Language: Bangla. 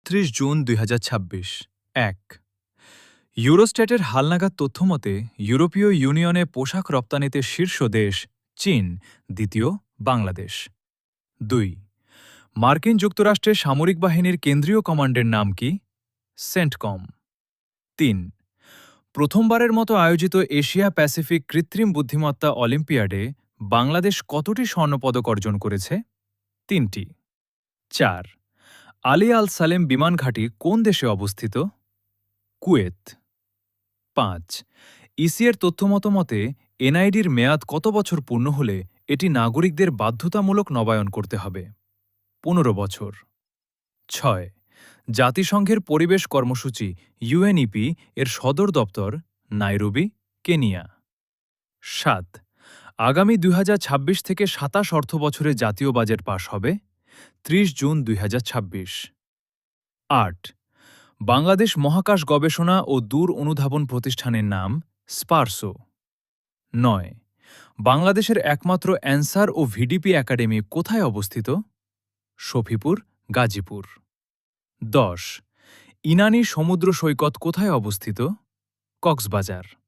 জুন ২০২৬। ১। ইউরোস্ট্যাটের হালনাগাদ তথ্যমতে ইউরোপীয় ইউনিয়নে পোশাক রপ্তানিতে শীর্ষ দেশ চীন, দ্বিতীয় বাংলাদেশ। ২। মার্কিন যুক্তরাষ্ট্রের সামরিক বাহিনীর কেন্দ্রীয় কমান্ডের নাম কি? সেন্টকম। ৩। প্রথমবারের মতো আয়োজিত এশিয়া প্যাসিফিক কৃত্রিম বুদ্ধিমত্তা অলিম্পিয়াডে বাংলাদেশ কতটি স্বর্ণপদক অর্জন করেছে? ৩টি। ৪। আলী আল সালেম বিমান ঘাঁটি কোন দেশে অবস্থিত? কুয়েত। ৫। ইসিএর তথ্যমতে এনআইডির মেয়াদ কত বছর পূর্ণ হলে এটি নাগরিকদের বাধ্যতামূলক নবায়ন করতে হবে? ১৫ বছর। ৬। জাতিসংঘের পরিবেশ কর্মসূচি ইউএনইপি এর সদর দপ্তর নাইরোবি, কেনিয়া। ৭। আগামী ২০২৬ থেকে ২৭ অর্থবছরে জাতীয় বাজেট পাস হবে ৩০ জুন ২০২৬। ৮। বাংলাদেশ মহাকাশ গবেষণা ও দূর অনুধাবন প্রতিষ্ঠানের নাম স্পারসো। ৯। বাংলাদেশের একমাত্র অ্যানসার ও ভিডিপি একাডেমি কোথায় অবস্থিত? শফিপুর, গাজীপুর। ১০। ইনানী সমুদ্র সৈকত কোথায় অবস্থিত? কক্সবাজার।